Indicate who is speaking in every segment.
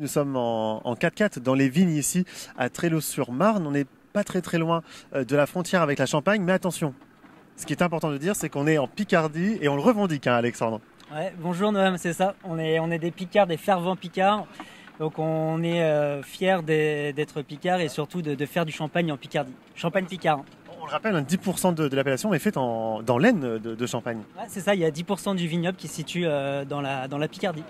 Speaker 1: Nous sommes en 4x4 dans les vignes ici à Trélau-sur-Marne. On n'est pas très loin de la frontière avec la Champagne, mais attention, ce qui est important de dire, c'est qu'on est en Picardie et on le revendique, hein, Alexandre.
Speaker 2: Ouais, bonjour Noam, c'est ça. On est des Picards, des fervents Picards. Donc on est fiers d'être Picards et surtout de faire du champagne en Picardie. Champagne Picard.
Speaker 1: On le rappelle, 10% de l'appellation est faite dans l'aine de Champagne.
Speaker 2: Ouais, c'est ça, il y a 10% du vignoble qui se situe dans la Picardie.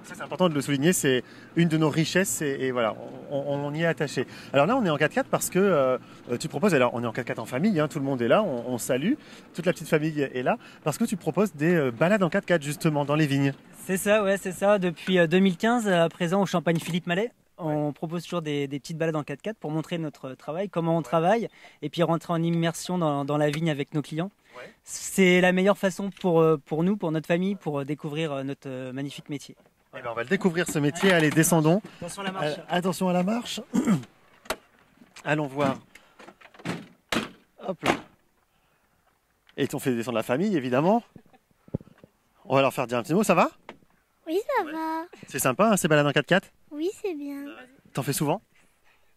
Speaker 1: Ça, c'est important de le souligner, c'est une de nos richesses et voilà, on y est attaché. Alors là, on est en 4x4 parce que tu proposes, alors on est en 4x4 en famille, hein, tout le monde est là, on salue, toute la petite famille est là, parce que tu proposes des balades en 4x4 justement dans les vignes.
Speaker 2: C'est ça, ouais, c'est ça. Depuis 2015, à présent au Champagne Philippe Mallet, on propose toujours des petites balades en 4x4 pour montrer notre travail, comment on travaille, et puis rentrer en immersion dans la vigne avec nos clients. Ouais. C'est la meilleure façon pour nous, pour notre famille, pour découvrir notre magnifique métier.
Speaker 1: Eh ben on va le découvrir ce métier, allez descendons.
Speaker 2: Attention à la marche.
Speaker 1: Attention à la marche. Allons voir. Hop là. Et on fait descendre la famille évidemment. On va leur faire dire un petit mot, ça va?
Speaker 3: Oui, ça va.
Speaker 1: C'est sympa hein, ces balades en 4x4?
Speaker 3: Oui, c'est bien.
Speaker 1: T'en fais souvent?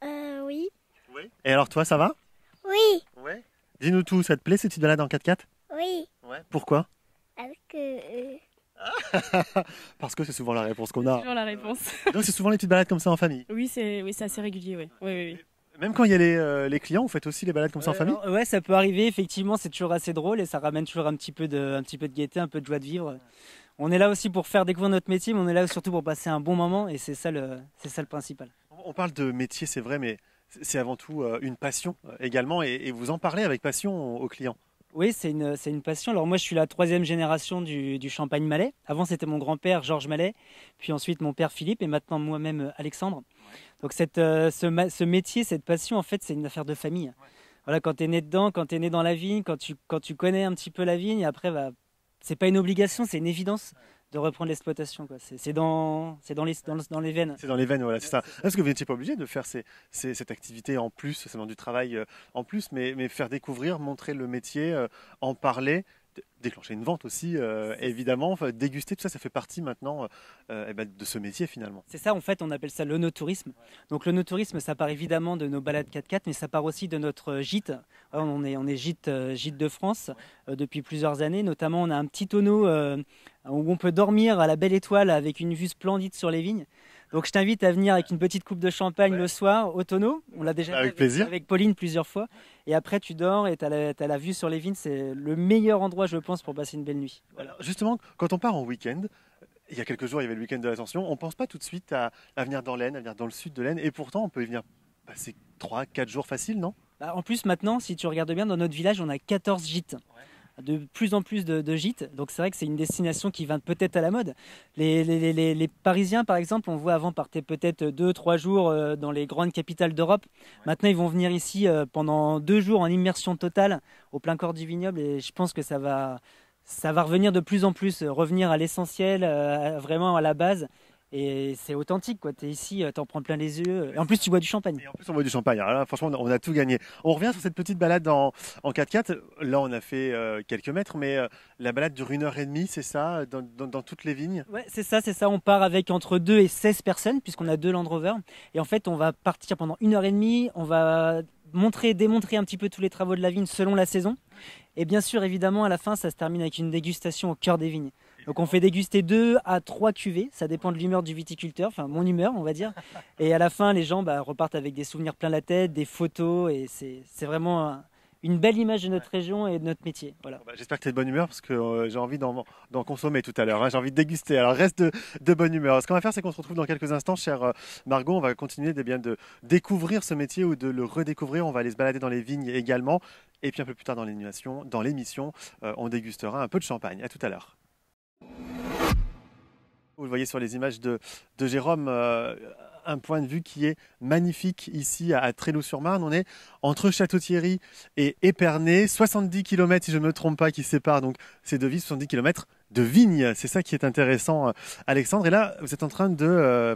Speaker 3: Oui.
Speaker 1: Et alors toi, ça va?
Speaker 3: Oui.
Speaker 1: Ouais. Dis-nous tout, ça te plaît ces petites balades en 4x4?
Speaker 3: Oui.
Speaker 1: Ouais. Pourquoi?
Speaker 3: Parce que...
Speaker 1: Parce que c'est souvent la réponse qu'on a.
Speaker 4: C'est toujours la réponse.
Speaker 1: Donc c'est souvent les petites balades comme ça en famille?
Speaker 4: Oui, c'est assez régulier, oui. Oui.
Speaker 1: Même quand il y a les clients, vous faites aussi les balades comme ça en famille?
Speaker 2: Ouais, ça peut arriver, effectivement, c'est toujours assez drôle et ça ramène toujours un petit peu de gaieté, un peu de joie de vivre. On est là aussi pour faire découvrir notre métier, mais on est là surtout pour passer un bon moment et c'est ça le principal.
Speaker 1: On parle de métier, c'est vrai, mais c'est avant tout une passion également et vous en parlez avec passion aux clients.
Speaker 2: Oui, c'est une passion. Alors moi, je suis la 3e génération du Champagne Mallet. Avant, c'était mon grand-père Georges Mallet, puis ensuite mon père Philippe et maintenant moi-même Alexandre. Donc ce métier, cette passion, en fait, c'est une affaire de famille. Voilà, quand tu es né dedans, quand tu es né dans la vigne, quand tu connais un petit peu la vigne, après, c'est pas une obligation, c'est une évidence de reprendre l'exploitation. C'est dans les veines.
Speaker 1: C'est dans les veines, voilà, c'est ça. Parce que vous n'étiez pas obligé de faire cette activité en plus, c'est dans du travail en plus, mais faire découvrir, montrer le métier, en parler, déclencher une vente aussi, évidemment, enfin, déguster, tout ça, ça fait partie maintenant de ce métier finalement.
Speaker 2: C'est ça, en fait, on appelle ça l'onotourisme. Donc l'onotourisme, ça part évidemment de nos balades 4x4, mais ça part aussi de notre gîte. On est gîte de France depuis plusieurs années. Notamment, on a un petit tonneau où on peut dormir à la belle étoile avec une vue splendide sur les vignes. Donc je t'invite à venir avec une petite coupe de champagne le soir au tonneau. On l'a déjà fait avec Pauline plusieurs fois. Et après tu dors et tu as la vue sur les vignes. C'est le meilleur endroit, je pense, pour passer une belle nuit.
Speaker 1: Voilà. Alors, justement, quand on part en week-end, il y a quelques jours, il y avait le week-end de l'Ascension, on ne pense pas tout de suite à venir dans l'Aisne, à venir dans le sud de l'Aisne. Et pourtant, on peut y venir passer 3-4 jours faciles, non?
Speaker 2: En plus, maintenant, si tu regardes bien, dans notre village, on a 14 gîtes. De plus en plus de gîtes, donc c'est vrai que c'est une destination qui va peut-être à la mode. Les Parisiens, par exemple, on voit avant partaient peut-être 2-3 jours dans les grandes capitales d'Europe. Maintenant, ils vont venir ici pendant 2 jours en immersion totale au plein corps du vignoble et je pense que ça va revenir de plus en plus, revenir à l'essentiel, vraiment à la base. Et c'est authentique, quoi. Tu es ici, t'en prends plein les yeux. Et en plus, tu bois du champagne.
Speaker 1: Et en plus, on boit du champagne. Alors là, franchement, on a tout gagné. On revient sur cette petite balade en 4x4. Là, on a fait quelques mètres, mais la balade dure 1h30, c'est ça, dans toutes les vignes?
Speaker 2: Ouais, c'est ça. On part avec entre 2 et 16 personnes, puisqu'on a 2 Land Rover. Et en fait, on va partir pendant 1h30. On va démontrer un petit peu tous les travaux de la vigne selon la saison. Et bien sûr, évidemment, à la fin, ça se termine avec une dégustation au cœur des vignes. Donc on fait déguster 2 à 3 cuvées, ça dépend de l'humeur du viticulteur, enfin mon humeur on va dire. Et à la fin les gens repartent avec des souvenirs plein la tête, des photos et c'est vraiment une belle image de notre région et de notre métier. Voilà.
Speaker 1: J'espère que tu es de bonne humeur parce que j'ai envie d'en consommer tout à l'heure, hein. J'ai envie de déguster, alors reste de bonne humeur. Ce qu'on va faire c'est qu'on se retrouve dans quelques instants, chère Margot, on va continuer de découvrir ce métier ou de le redécouvrir, on va aller se balader dans les vignes également. Et puis un peu plus tard dans l'émission, on dégustera un peu de champagne. À tout à l'heure. Vous le voyez sur les images de Jérôme, un point de vue qui est magnifique ici à Trélau-sur-Marne. On est entre Château-Thierry et Épernay, 70 km si je ne me trompe pas qui séparent donc ces deux villes, 70 km de vignes. C'est ça qui est intéressant, Alexandre. Et là, vous êtes en train de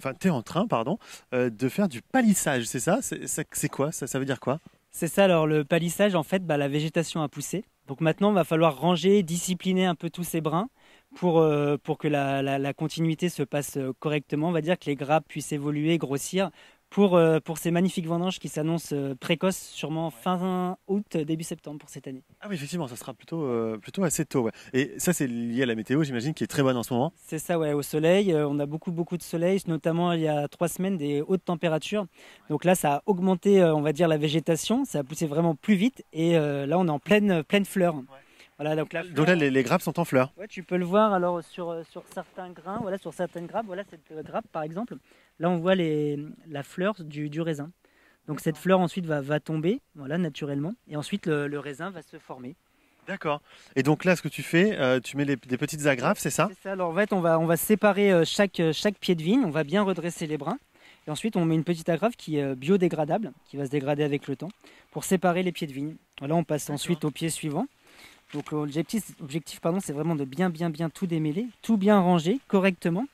Speaker 1: faire du palissage, c'est ça? C'est quoi ça veut dire quoi?
Speaker 2: C'est ça, alors le palissage, en fait, la végétation a poussé. Donc maintenant, il va falloir ranger, discipliner un peu tous ces brins pour que la continuité se passe correctement. On va dire que les grappes puissent évoluer, grossir pour ces magnifiques vendanges qui s'annoncent précoces, sûrement fin août, début septembre pour cette année.
Speaker 1: Ah oui, effectivement, ça sera plutôt assez tôt. Ouais. Et ça, c'est lié à la météo, j'imagine, qui est très bonne en ce moment.
Speaker 2: C'est ça, ouais, au soleil. On a beaucoup de soleil, notamment il y a 3 semaines, des hautes températures. Donc là, ça a augmenté, on va dire, la végétation. Ça a poussé vraiment plus vite. Et là, on est en pleine fleur. Ouais. Voilà, donc
Speaker 1: là, les grappes sont en fleurs.
Speaker 2: Ouais, tu peux le voir alors sur certains grains, voilà, sur certaines grappes. Voilà cette grappe, par exemple. Là, on voit la fleur du raisin. Donc cette fleur ensuite va tomber, voilà, naturellement. Et ensuite, le raisin va se former.
Speaker 1: D'accord. Et donc là, ce que tu fais, tu mets des petites agrafes, c'est ça?
Speaker 2: C'est ça. Alors en fait, on va séparer chaque pied de vigne. On va bien redresser les brins. Et ensuite, on met une petite agrafe qui est biodégradable, qui va se dégrader avec le temps, pour séparer les pieds de vigne. Voilà, on passe ensuite au pied suivant. Donc l'objectif, c'est vraiment de bien tout démêler, tout bien ranger correctement,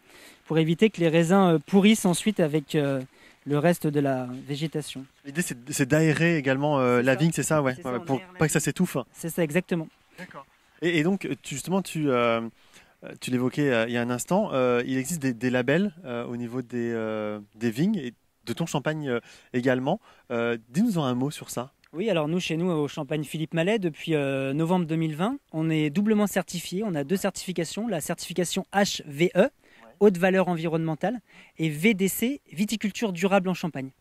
Speaker 2: pour éviter que les raisins pourrissent ensuite avec le reste de la végétation.
Speaker 1: L'idée, c'est d'aérer également la vigne, c'est ça, ouais, pour pas que ça s'étouffe.
Speaker 2: C'est ça, exactement.
Speaker 1: D'accord. Et donc, tu l'évoquais il y a un instant, il existe des labels au niveau des vignes et de ton champagne également. Dis-nous un mot sur ça.
Speaker 2: Oui, alors nous, chez nous, au Champagne Philippe Mallet, depuis novembre 2020, on est doublement certifié. On a 2 certifications, la certification HVE, haute valeur environnementale, et VDC, viticulture durable en Champagne.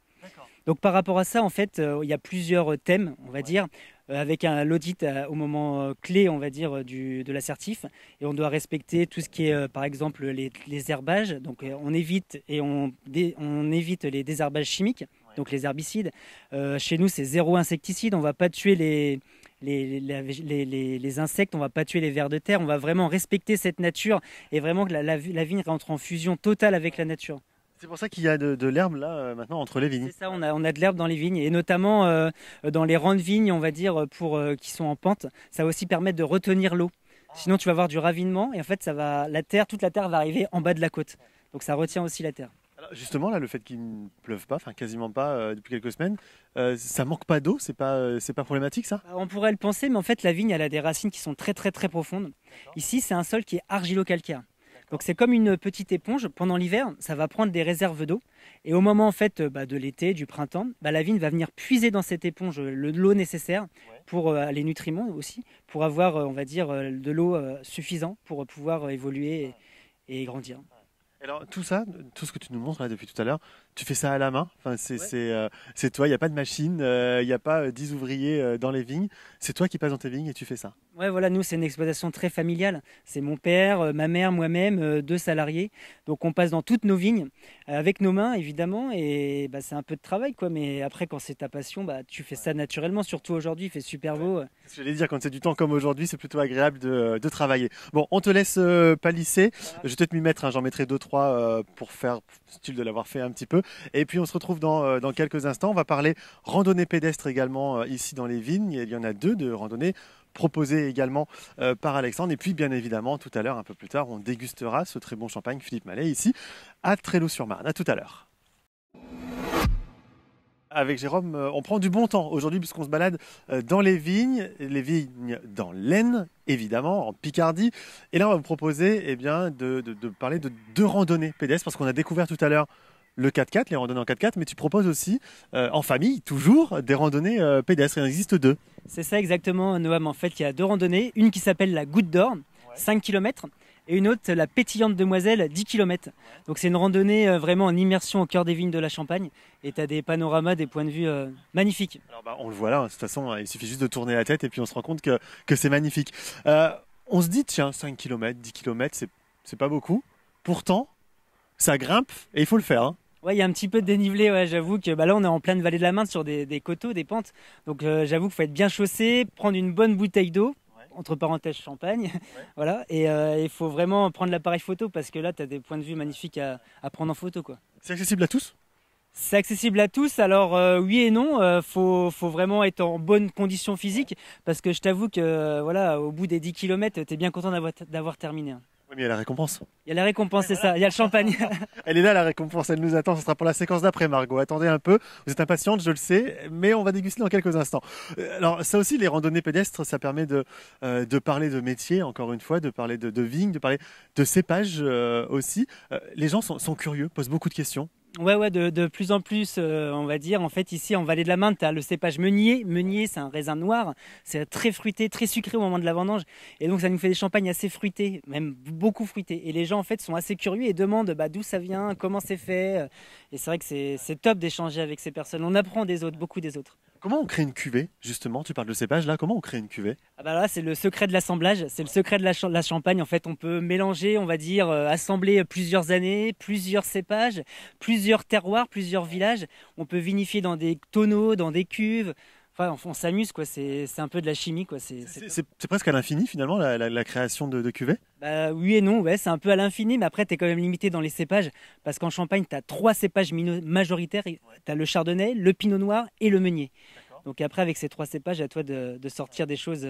Speaker 2: Donc par rapport à ça, en fait, il y a plusieurs thèmes, on va dire, avec l'audit au moment clé, on va dire, de la certif. Et on doit respecter tout ce qui est, par exemple, les herbages. Donc on évite les désherbages chimiques, donc les herbicides. Chez nous, c'est 0 insecticide. On ne va pas tuer les insectes, on ne va pas tuer les vers de terre. On va vraiment respecter cette nature et vraiment que la vigne rentre en fusion totale avec la nature.
Speaker 1: C'est pour ça qu'il y a de l'herbe là maintenant entre les vignes.
Speaker 2: C'est ça, on a de l'herbe dans les vignes et notamment dans les rangs de vignes, on va dire, qui sont en pente. Ça va aussi permettre de retenir l'eau. Sinon, tu vas avoir du ravinement et en fait, toute la terre va arriver en bas de la côte. Donc ça retient aussi la terre.
Speaker 1: Alors justement, là, le fait qu'il ne pleuve pas, enfin quasiment pas depuis quelques semaines, ça manque pas d'eau, c'est pas problématique ça?
Speaker 2: On pourrait le penser, mais en fait, la vigne, elle a des racines qui sont très profondes. Ici, c'est un sol qui est argilo-calcaire. Donc c'est comme une petite éponge. Pendant l'hiver, ça va prendre des réserves d'eau. Et au moment en fait, de l'été, du printemps, la vigne va venir puiser dans cette éponge l'eau nécessaire pour les nutriments aussi, pour avoir, on va dire, de l'eau suffisante pour pouvoir évoluer et grandir.
Speaker 1: Alors tout ça, tout ce que tu nous montres là depuis tout à l'heure, tu fais ça à la main. Enfin, c'est toi, il n'y a pas de machine, il n'y a pas 10 ouvriers dans les vignes. C'est toi qui passes dans tes vignes et tu fais ça.
Speaker 2: Ouais, voilà, nous c'est une exploitation très familiale. C'est mon père, ma mère, moi-même, 2 salariés. Donc on passe dans toutes nos vignes avec nos mains évidemment et c'est un peu de travail quoi. Mais après quand c'est ta passion, tu fais ça naturellement. Surtout aujourd'hui, il fait super beau.
Speaker 1: Je voulais dire quand c'est du temps comme aujourd'hui, c'est plutôt agréable de travailler. Bon, on te laisse palisser. Voilà. Je vais peut-être m'y mettre. J'en mettrai 2-3 pour faire style de l'avoir fait un petit peu. Et puis on se retrouve dans quelques instants. On va parler randonnée pédestre également ici dans les vignes. Il y en a 2 de randonnées proposées également par Alexandre. Et puis bien évidemment, tout à l'heure, un peu plus tard, on dégustera ce très bon champagne Philippe Mallet ici à Trelleau-sur-Marne. À tout à l'heure. Avec Jérôme, on prend du bon temps aujourd'hui puisqu'on se balade dans les vignes dans l'Aisne, évidemment, en Picardie. Et là, on va vous proposer de parler de 2 randonnées pédestres parce qu'on a découvert tout à l'heure le 4x4, les randonnées en 4x4, mais tu proposes aussi, en famille, toujours, des randonnées pédestres. Il en existe 2.
Speaker 2: C'est ça exactement, Noam. En fait, il y a 2 randonnées. Une qui s'appelle la Goutte d'Or, 5 km, et une autre, la Pétillante Demoiselle, 10 km. Donc c'est une randonnée vraiment en immersion au cœur des vignes de la Champagne. Et tu as des panoramas, des points de vue magnifiques.
Speaker 1: Alors on le voit là, de toute façon, il suffit juste de tourner la tête et puis on se rend compte que c'est magnifique. On se dit, tiens, 5 km, 10 km, c'est pas beaucoup. Pourtant, ça grimpe et il faut le faire. Hein.
Speaker 2: Ouais, il y a un petit peu de dénivelé, j'avoue que là on est en pleine vallée de la Marne sur des coteaux, des pentes. Donc j'avoue qu'il faut être bien chaussé, prendre une bonne bouteille d'eau, entre parenthèses champagne, voilà, et il faut vraiment prendre l'appareil photo parce que là tu as des points de vue magnifiques à prendre en photo quoi.
Speaker 1: C'est accessible à tous?
Speaker 2: C'est accessible à tous, alors oui et non, faut vraiment être en bonne condition physique parce que je t'avoue que voilà, au bout des 10 km, tu es bien content d'avoir terminé.
Speaker 1: Oui, mais il y a la récompense.
Speaker 2: Il y a la récompense, c'est ça, il y a le champagne.
Speaker 1: Elle est là, la récompense, elle nous attend. Ce sera pour la séquence d'après, Margot. Attendez un peu, vous êtes impatiente, je le sais, mais on va déguster dans quelques instants. Alors, ça aussi, les randonnées pédestres, ça permet de parler de métier, encore une fois, de parler de vignes, de parler de cépages aussi. Les gens sont curieux, posent beaucoup de questions.
Speaker 2: Ouais, de plus en plus, on va dire. En fait, ici, en Vallée de la Marne, tu as le cépage meunier. Meunier, c'est un raisin noir. C'est très fruité, très sucré au moment de la vendange. Et donc, ça nous fait des champagnes assez fruités, même beaucoup fruités. Et les gens, en fait, sont assez curieux et demandent d'où ça vient, comment c'est fait. Et c'est vrai que c'est top d'échanger avec ces personnes. On apprend des autres, beaucoup des autres.
Speaker 1: Comment on crée une cuvée, justement? Tu parles de cépage, là. Comment on crée une cuvée?
Speaker 2: Ah bah là, c'est le secret de l'assemblage, c'est le secret de la champagne. En fait, on peut mélanger, on va dire, assembler plusieurs années, plusieurs cépages, plusieurs terroirs, plusieurs villages. On peut vinifier dans des tonneaux, dans des cuves. Enfin, on s'amuse, quoi. C'est un peu de la chimie, quoi.
Speaker 1: C'est presque à l'infini, finalement, la création de cuvées?
Speaker 2: Bah, oui et non, ouais, c'est un peu à l'infini, mais après, tu es quand même limité dans les cépages, parce qu'en Champagne, tu as trois cépages majoritaires. Tu as le chardonnay, le pinot noir et le meunier. Donc après, avec ces trois cépages, à toi de sortir des choses,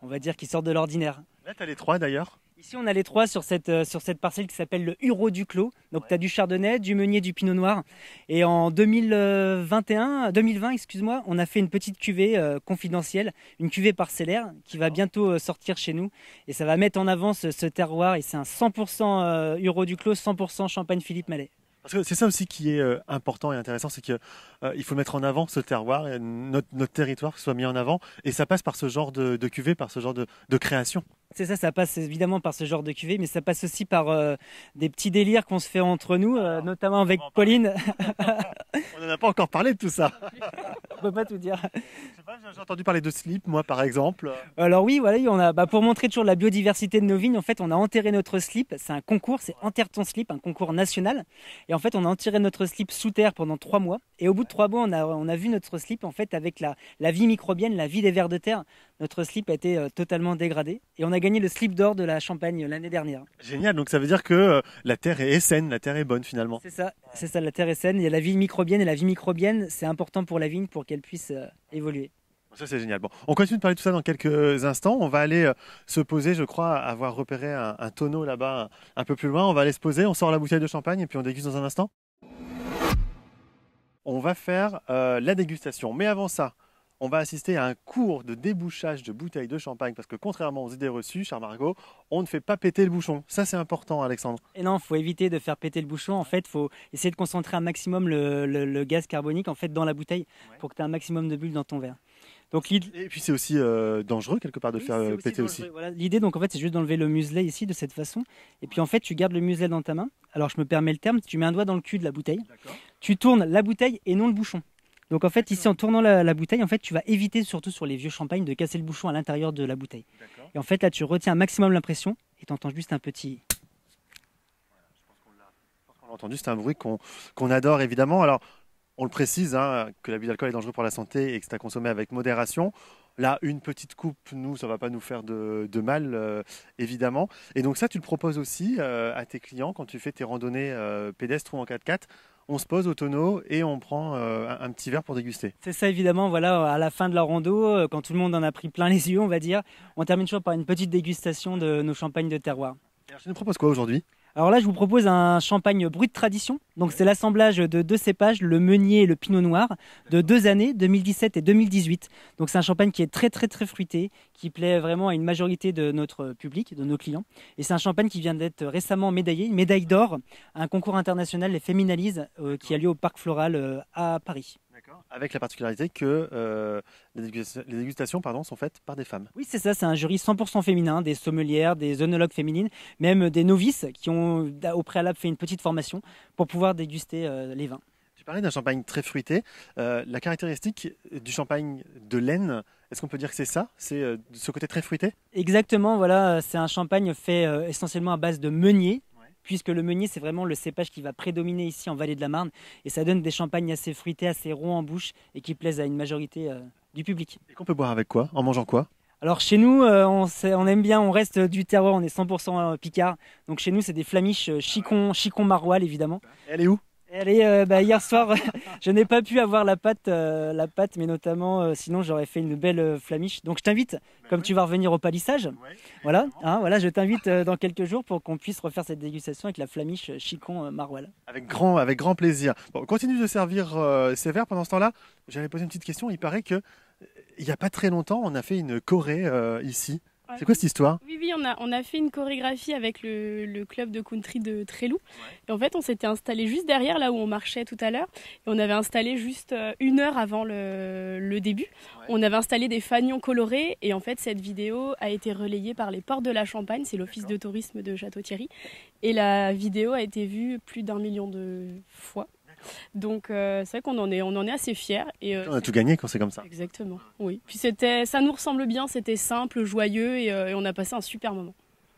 Speaker 2: on va dire, qui sortent de l'ordinaire.
Speaker 1: Là, tu as les trois, d'ailleurs.
Speaker 2: Ici, on a les trois sur cette parcelle qui s'appelle le Hureau du Clos. Donc, tu as du chardonnay, du meunier, du pinot noir. Et en 2020, excuse-moi, on a fait une petite cuvée confidentielle, une cuvée parcellaire qui va bientôt sortir chez nous. Et ça va mettre en avant ce terroir. Et c'est un 100% Hureau du Clos, 100% Champagne Philippe Mallet.
Speaker 1: Parce que c'est ça aussi qui est important et intéressant, c'est qu'il faut mettre en avant ce terroir, et notre territoire qui soit mis en avant. Et ça passe par ce genre de cuvée, par ce genre de création.
Speaker 2: C'est ça, ça passe évidemment par ce genre de cuvée, mais ça passe aussi par des petits délires qu'on se fait entre nous, notamment avec Pauline.
Speaker 1: On n'en a pas encore parlé de tout ça.
Speaker 2: On peut pas tout dire.
Speaker 1: Je sais pas, j'ai entendu parler de slip, moi par exemple.
Speaker 2: Alors oui, voilà, on a, pour montrer toujours la biodiversité de nos vignes, en fait, on a enterré notre slip. C'est un concours, c'est Enterre ton slip, un concours national. Et en fait, on a enterré notre slip sous terre pendant 3 mois. Et au bout de 3 mois, on a vu notre slip, en fait, avec la vie microbienne, la vie des vers de terre. Notre slip a été totalement dégradé. Et on a gagné le slip d'or de la Champagne l'année dernière.
Speaker 1: Génial, donc ça veut dire que la terre est saine, la terre est bonne finalement.
Speaker 2: C'est ça, la terre est saine. Il y a la vie microbienne et la vie microbienne, c'est important pour la vigne pour qu'elle puisse évoluer.
Speaker 1: Ça c'est génial. Bon, on continue de parler de tout ça dans quelques instants. On va aller se poser, je crois, avoir repéré un tonneau là-bas un peu plus loin. On va aller se poser, on sort la bouteille de champagne et puis on déguste dans un instant. On va faire la dégustation. Mais avant ça, on va assister à un cours de débouchage de bouteilles de champagne parce que contrairement aux idées reçues, chère Margot, on ne fait pas péter le bouchon. Ça, c'est important, Alexandre.
Speaker 2: Et non, il faut éviter de faire péter le bouchon. En fait, il faut essayer de concentrer un maximum le gaz carbonique en fait, dans la bouteille pour que tu aies un maximum de bulles dans ton verre. Donc,
Speaker 1: et puis c'est aussi dangereux quelque part de le faire péter aussi.
Speaker 2: Voilà. L'idée, donc en fait, c'est juste d'enlever le muselet ici de cette façon. Et puis en fait, tu gardes le muselet dans ta main. Alors je me permets le terme, tu mets un doigt dans le cul de la bouteille. Tu tournes la bouteille et non le bouchon. Donc en fait, ici, en tournant la bouteille, en fait, tu vas éviter, surtout sur les vieux champagnes, de casser le bouchon à l'intérieur de la bouteille. Et en fait, là, tu retiens un maximum l'impression et tu entends juste un petit...
Speaker 1: On l'a entendu, c'est un bruit qu'on adore évidemment. Alors, on le précise, hein, que l'abus d'alcool est dangereux pour la santé et que c'est à consommer avec modération. Là, une petite coupe, nous, ça ne va pas nous faire de mal, évidemment. Et donc ça, tu le proposes aussi à tes clients quand tu fais tes randonnées pédestres ou en 4x4. On se pose au tonneau et on prend un petit verre pour déguster.
Speaker 2: C'est ça évidemment, voilà, à la fin de la rando, quand tout le monde en a pris plein les yeux, on va dire, on termine toujours par une petite dégustation de nos champagnes de terroir.
Speaker 1: Alors, tu nous proposes quoi aujourd'hui ?
Speaker 2: Alors là, je vous propose un champagne brut tradition. Donc c'est l'assemblage de 2 cépages, le meunier et le pinot noir, de 2 années, 2017 et 2018. Donc c'est un champagne qui est très très très fruité, qui plaît vraiment à une majorité de notre public, de nos clients. Et c'est un champagne qui vient d'être récemment médaillé, une médaille d'or, à un concours international, les Féminalises, qui a lieu au Parc Floral à Paris.
Speaker 1: Avec la particularité que les dégustations sont faites par des femmes.
Speaker 2: Oui, c'est ça, c'est un jury 100% féminin, des sommelières, des œnologues féminines, même des novices qui ont au préalable fait une petite formation pour pouvoir déguster les vins.
Speaker 1: Tu parlais d'un champagne très fruité. La caractéristique du champagne de l'Aisne, est-ce qu'on peut dire que c'est ça ? C'est ce côté très fruité ?
Speaker 2: Exactement, voilà, c'est un champagne fait essentiellement à base de meunier. Puisque le meunier, c'est vraiment le cépage qui va prédominer ici en Vallée de la Marne. Et ça donne des champagnes assez fruités, assez ronds en bouche et qui plaisent à une majorité du public.
Speaker 1: Et qu'on peut boire avec quoi ? En mangeant quoi ?
Speaker 2: Alors chez nous, on aime bien, on reste du terroir, on est 100% Picard. Donc chez nous, c'est des flamiches chicon maroilles évidemment.
Speaker 1: Et elle est où ?
Speaker 2: Allez, hier soir, je n'ai pas pu avoir la pâte, mais notamment, sinon j'aurais fait une belle flamiche. Donc je t'invite, comme tu vas revenir au palissage, voilà, voilà, je t'invite dans quelques jours pour qu'on puisse refaire cette dégustation avec la flamiche Chicon Maroilles.
Speaker 1: Avec grand plaisir. Bon, continue de servir ces verres. Pendant ce temps-là, j'allais poser une petite question. Il paraît que il n'y a pas très longtemps, on a fait une choré ici.
Speaker 4: Ouais.
Speaker 1: C'est quoi cette histoire?
Speaker 4: Oui, on a fait une chorégraphie avec le club de country de Trélou. Et en fait, on s'était installé juste derrière, là où on marchait tout à l'heure. Et on avait installé juste 1 heure avant le début.
Speaker 1: Ouais.
Speaker 4: On avait installé des fanions colorés. Et en fait, cette vidéo a été relayée par les Portes de la Champagne. C'est l'office de tourisme de Château-Thierry. Et la vidéo a été vue plus d'1 million de fois. Donc c'est vrai qu'on on en est assez fiers. Et,
Speaker 1: On a tout gagné quand c'est comme ça.
Speaker 4: Exactement, oui. Puis ça nous ressemble bien, c'était simple, joyeux et on a passé un super moment.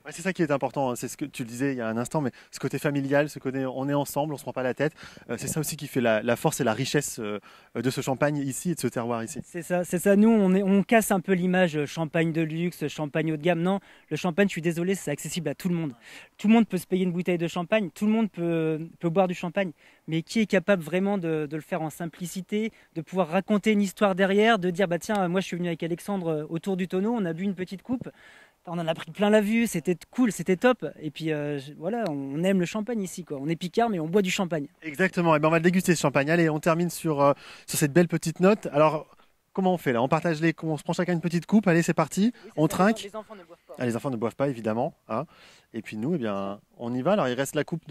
Speaker 1: Ouais, c'est ça qui est important, hein. C'est ce que tu le disais il y a un instant, mais ce côté familial, ce côté on est ensemble, on se prend pas la tête, c'est ça aussi qui fait la force et la richesse de ce champagne ici et de ce terroir ici.
Speaker 2: C'est ça. Nous, on casse un peu l'image champagne de luxe, champagne haut de gamme. Non, le champagne, je suis désolé, c'est accessible à tout le monde. Tout le monde peut se payer une bouteille de champagne, tout le monde peut boire du champagne. Mais qui est capable vraiment de le faire en simplicité, de pouvoir raconter une histoire derrière, de dire, bah tiens, moi je suis venu avec Alexandre autour du tonneau, on a bu une petite coupe. On en a pris plein la vue, c'était cool, c'était top. Et puis voilà, on aime le champagne ici, quoi. On est picard, mais on boit du champagne.
Speaker 1: Exactement, et ben on va le déguster ce champagne. Allez, on termine sur cette belle petite note. Alors, comment on fait là? On partage on se prend chacun une petite coupe, allez c'est parti,
Speaker 2: Oui,
Speaker 1: on trinque.
Speaker 2: Les enfants ne boivent pas.
Speaker 1: Ah, les enfants ne boivent pas évidemment, hein. Et puis nous, eh bien, on y va. Alors il reste la coupe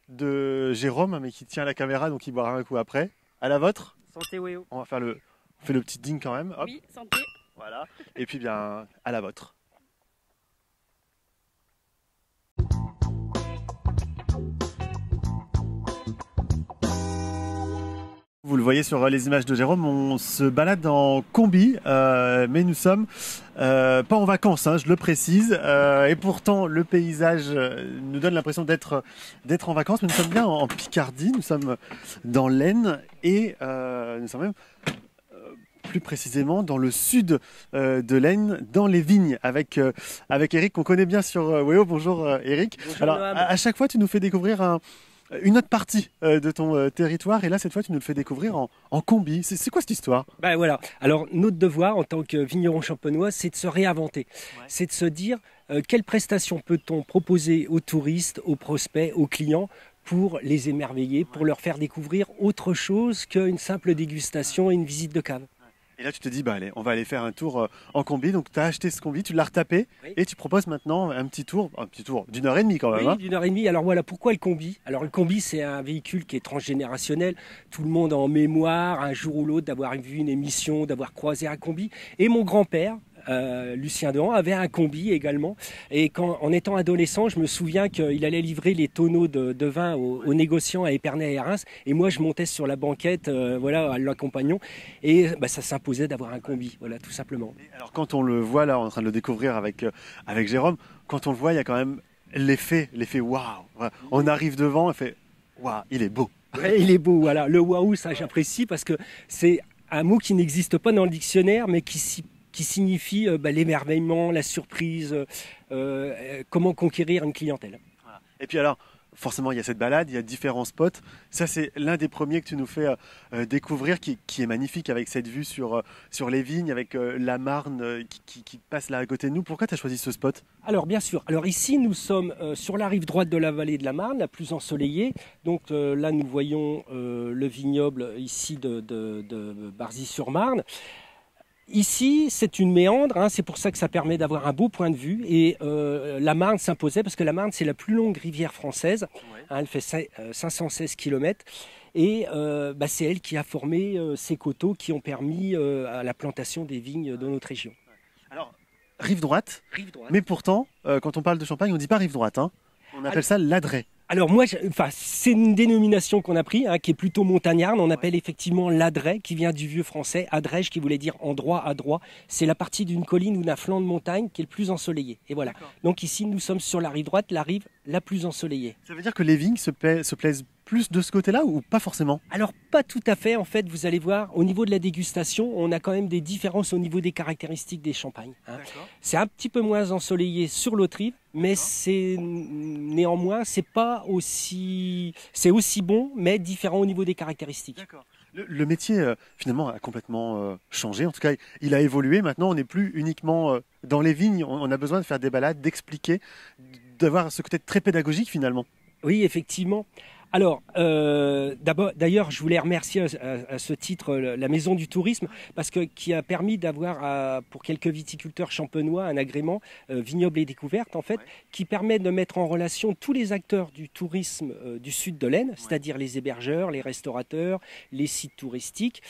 Speaker 1: de Jérôme, mais qui tient la caméra, donc il boira un coup après. À la vôtre,
Speaker 2: Santé, Wéo.
Speaker 1: on va faire on fait le petit ding quand même. Hop,
Speaker 4: Oui, santé.
Speaker 1: voilà. Et puis bien, à la vôtre. Vous le voyez sur les images de Jérôme, on se balade en combi, mais nous sommes pas en vacances, hein, je le précise. Et pourtant, le paysage nous donne l'impression d'être en vacances, mais nous sommes bien en Picardie, nous sommes dans l'Aisne et nous sommes même plus précisément dans le sud de l'Aisne, dans les vignes, avec Eric qu'on connaît bien sur Wéo. Bonjour Eric.
Speaker 2: Bonjour,
Speaker 1: Alors
Speaker 2: Noam.
Speaker 1: à chaque fois, tu nous fais découvrir une autre partie de ton territoire, et là cette fois tu nous le fais découvrir en combi. C'est quoi cette histoire?
Speaker 5: Ben voilà. Alors notre devoir en tant que vigneron champenois, c'est de se réinventer.
Speaker 1: Ouais.
Speaker 5: C'est de se dire quelles prestations peut-on proposer aux touristes, aux prospects, aux clients pour les émerveiller, pour leur faire découvrir autre chose qu'une simple dégustation et une visite de cave.
Speaker 1: Et là tu te dis, bah allez, on va aller faire un tour en combi. Donc tu as acheté ce combi, tu l'as retapé,
Speaker 5: Oui.
Speaker 1: et tu proposes maintenant un petit tour d'1 heure et demie quand même.
Speaker 5: Oui,
Speaker 1: Hein.
Speaker 5: d'1 heure et demie. Alors voilà, pourquoi le combi? Alors le combi, c'est un véhicule qui est transgénérationnel. Tout le monde a en mémoire, un jour ou l'autre, d'avoir vu une émission, d'avoir croisé un combi. Et mon grand-père, Lucien Dehan, avait un combi également. Et en étant adolescent, je me souviens qu'il allait livrer les tonneaux de vin aux négociants à Épernay et à Reims. Et moi, je montais sur la banquette, voilà, à l'accompagnant. Et ça s'imposait d'avoir un combi, voilà, tout simplement.
Speaker 1: Et alors quand on le voit là, en train de le découvrir avec Jérôme, quand on le voit, il y a quand même l'effet waouh. Voilà. On arrive devant et fait waouh, il est beau.
Speaker 5: Ouais, il est beau, voilà. Le waouh, ça j'apprécie parce que c'est un mot qui n'existe pas dans le dictionnaire, mais qui signifie l'émerveillement, la surprise, comment conquérir une clientèle.
Speaker 1: Voilà. Et puis alors, forcément, il y a cette balade, il y a différents spots. Ça, c'est l'un des premiers que tu nous fais découvrir, qui est magnifique, avec cette vue sur les vignes, avec la Marne qui passe là à côté de nous. Pourquoi tu as choisi ce spot?
Speaker 5: Alors bien sûr, alors ici nous sommes sur la rive droite de la vallée de la Marne, la plus ensoleillée. Donc là nous voyons le vignoble ici de Barzy-sur-Marne. Ici, c'est une méandre, hein, c'est pour ça que ça permet d'avoir un beau point de vue. Et la Marne s'imposait parce que la Marne, c'est la plus longue rivière française. Hein, elle fait 516 km. Et c'est elle qui a formé ces coteaux qui ont permis à la plantation des vignes de notre région.
Speaker 1: Alors, rive droite,
Speaker 5: Rive droite.
Speaker 1: mais pourtant, quand on parle de Champagne, on ne dit pas rive droite. Hein. On appelle ça l'Adret.
Speaker 5: Alors moi, c'est une dénomination qu'on a pris, hein, qui est plutôt montagnarde. On appelle effectivement l'Adret, qui vient du vieux français, adrège, qui voulait dire endroit, à droit. C'est la partie d'une colline ou d'un flanc de montagne qui est le plus ensoleillé. Et voilà. Donc ici, nous sommes sur la rive droite, la rive la plus ensoleillée.
Speaker 1: Ça veut dire que les vignes se plaisent plus de ce côté-là ou pas forcément?
Speaker 5: Alors pas tout à fait, en fait, vous allez voir, au niveau de la dégustation, on a quand même des différences au niveau des caractéristiques des champagnes. Hein. C'est un petit peu moins ensoleillé sur l'autre rive, mais c'est néanmoins, c'est aussi bon, mais différent au niveau des caractéristiques.
Speaker 1: D'accord. Le métier, finalement, a complètement changé. En tout cas, il a évolué. Maintenant, on n'est plus uniquement dans les vignes. On a besoin de faire des balades, d'expliquer, d'avoir ce côté très pédagogique, finalement.
Speaker 5: Oui, effectivement. Alors, d'ailleurs, je voulais remercier à ce titre la Maison du Tourisme qui a permis d'avoir pour quelques viticulteurs champenois un agrément vignoble et découverte, en fait, qui permet de mettre en relation tous les acteurs du tourisme du sud de l'Aisne, c'est-à-dire les hébergeurs, les restaurateurs, les sites touristiques,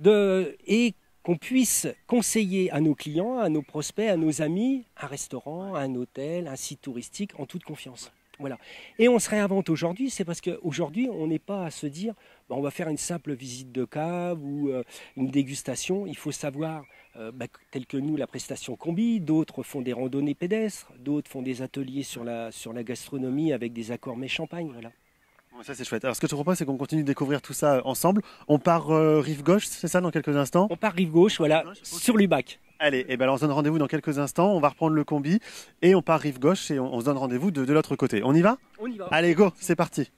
Speaker 5: et qu'on puisse conseiller à nos clients, à nos prospects, à nos amis, un restaurant, un hôtel, un site touristique en toute confiance. Voilà. Et on se réinvente aujourd'hui, c'est parce qu'aujourd'hui, on n'est pas à se dire on va faire une simple visite de cave ou une dégustation. Il faut savoir, tel que nous, la prestation combi, d'autres font des randonnées pédestres, d'autres font des ateliers sur la gastronomie avec des accords mets champagne. Voilà.
Speaker 1: Ça, c'est chouette. Alors, ce que je te propose, c'est qu'on continue de découvrir tout ça ensemble. On part rive gauche, c'est ça, dans quelques instants?
Speaker 5: On part rive gauche, voilà, sur Lubac.
Speaker 1: Allez, et ben alors on se donne rendez-vous dans quelques instants. On va reprendre le combi et on part rive gauche et on se donne rendez-vous de l'autre côté. On y va?
Speaker 5: On y va.
Speaker 1: Allez, go, c'est parti.